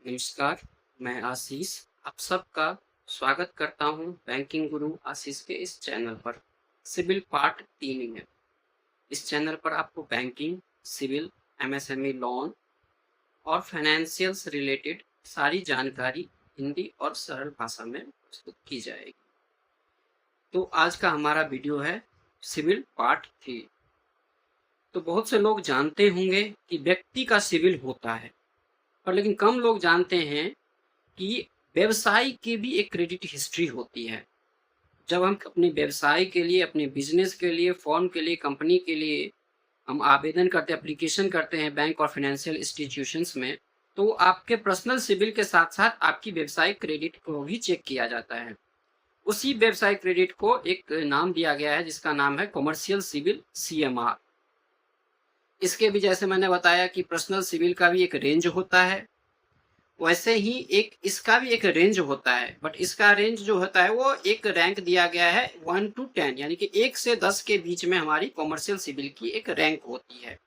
नमस्कार, मैं आशीष आप सबका स्वागत करता हूं बैंकिंग गुरु आशीष के इस चैनल पर। सिविल पार्ट 3 में इस चैनल पर आपको बैंकिंग, सिविल, एमएसएमई लोन और फाइनेंशियल से रिलेटेड सारी जानकारी हिंदी और सरल भाषा में प्रस्तुत की जाएगी। तो आज का हमारा वीडियो है सिविल पार्ट 3। तो बहुत से लोग जानते होंगे कि व्यक्ति का सिविल होता है, पर लेकिन कम लोग जानते हैं कि व्यवसाय की भी एक क्रेडिट हिस्ट्री होती है। जब हम अपने व्यवसाय के लिए, अपने बिजनेस के लिए, फर्म के लिए, कंपनी के लिए हम आवेदन करते हैं, एप्लीकेशन करते हैं बैंक और फाइनेंशियल इंस्टीट्यूशंस में, तो आपके पर्सनल सिविल के साथ साथ आपकी व्यवसायिक क्रेडिट को भी चेक किया जाता है। उसी व्यवसायिक क्रेडिट को एक नाम दिया गया है जिसका नाम है कमर्शियल सिविल, CMR। इसके भी जैसे मैंने बताया कि पर्सनल सिविल का भी एक रेंज होता है, वैसे ही इसका भी एक रेंज होता है, बट इसका रेंज जो होता है वो एक रैंक दिया गया है 1 to 10, यानी कि 1 से 10 के बीच में हमारी कॉमर्शियल सिविल की एक रैंक होती है।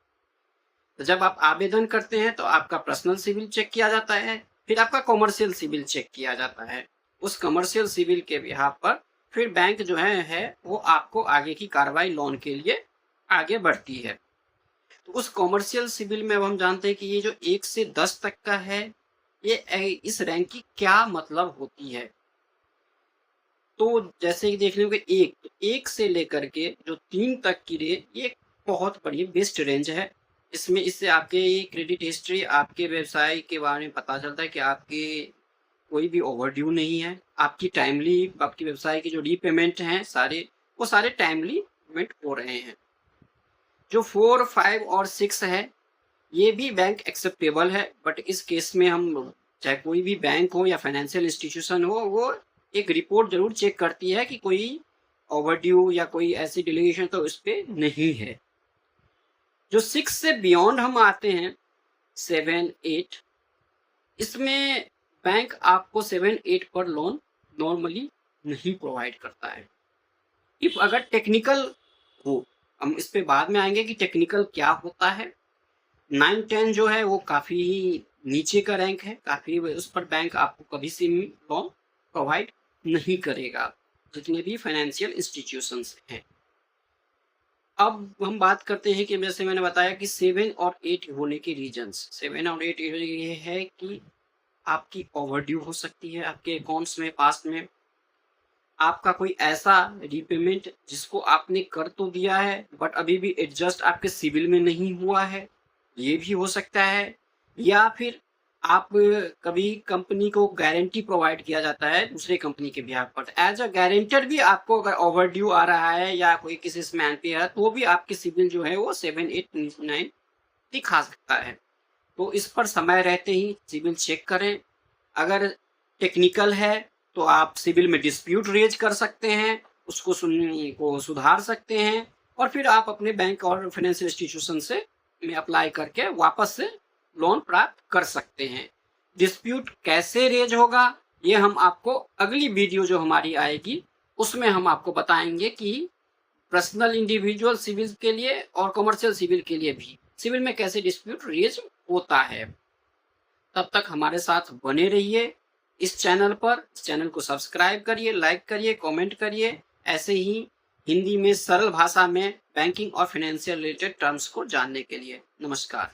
तो जब आप आवेदन करते हैं तो आपका पर्सनल सिविल चेक किया जाता है, फिर आपका कॉमर्शियल सिविल चेक किया जाता है। उस कमर्शियल सिविल के बिहाफ पर फिर बैंक जो है वो आपको आगे की कार्रवाई लोन के लिए आगे बढ़ती है। तो उस कॉमर्शियल सिविल में अब हम जानते हैं कि ये जो 1 से 10 तक का है, ये इस रैंक की क्या मतलब होती है। तो जैसे कि देख लेंगे एक से लेकर के जो 3 तक की रेंज, ये बहुत बड़ी बेस्ट रेंज है। इससे आपके क्रेडिट हिस्ट्री, आपके व्यवसाय के बारे में पता चलता है कि आपके कोई भी ओवरड्यू नहीं है, आपकी व्यवसाय की जो रीपेमेंट हैं वो सारे टाइमली पेमेंट हो रहे हैं। जो 4, 5 और 6 है, ये भी बैंक एक्सेप्टेबल है, बट इस केस में हम चाहे कोई भी बैंक हो या फाइनेंशियल इंस्टीट्यूशन हो, वो एक रिपोर्ट जरूर चेक करती है कि कोई ओवरड्यू या कोई ऐसी डिलीगेशन तो इस पे नहीं है। जो 6 से बियॉन्ड हम आते हैं, 7, 8, इसमें बैंक आपको 7, 8 पर लोन नॉर्मली नहीं प्रोवाइड करता है। इफ अगर टेक्निकल हो, हम इस पे बाद में आएंगे कि टेक्निकल क्या होता है। 9, 10 जो है वो काफ़ी नीचे का रैंक है, काफ़ी उस पर बैंक आपको कभी से लोन प्रोवाइड नहीं करेगा, जितने भी फाइनेंशियल इंस्टीट्यूशंस हैं। अब हम बात करते हैं कि जैसे मैंने बताया कि 7 और 8 होने के रीजंस, 7 और 8 ये है कि आपकी ओवरड्यू हो सकती है आपके अकाउंट्स में, पास्ट में आपका कोई ऐसा रीपेमेंट जिसको आपने कर तो दिया है बट अभी भी एडजस्ट आपके सिविल में नहीं हुआ है, ये भी हो सकता है। या फिर आप कभी कंपनी को गारंटी प्रोवाइड किया जाता है दूसरे कंपनी के बिहाफ पर, एज अ गारंटर भी आपको अगर ओवरड्यू आ रहा है या कोई किसी मैन पे है, तो भी आपकी सिविल जो है वो 7, 8, 9 दिखा सकता है। तो इस पर समय रहते ही सिविल चेक करें। अगर टेक्निकल है तो आप सिविल में डिस्प्यूट रेज कर सकते हैं, उसको सुधार सकते हैं, और फिर आप अपने बैंक और फाइनेंशियल इंस्टीट्यूशन से में अप्लाई करके वापस से लोन प्राप्त कर सकते हैं। डिस्प्यूट कैसे रेज होगा, ये हम आपको अगली वीडियो जो हमारी आएगी उसमें हम आपको बताएंगे कि पर्सनल इंडिविजुअल सिविल के लिए और कमर्शियल सिविल के लिए भी सिविल में कैसे डिस्प्यूट रेज होता है। तब तक हमारे साथ बने रहिए इस चैनल पर। इस चैनल को सब्सक्राइब करिए, लाइक करिए, कमेंट करिए। ऐसे ही हिंदी में सरल भाषा में बैंकिंग और फाइनेंशियल रिलेटेड टर्म्स को जानने के लिए। नमस्कार।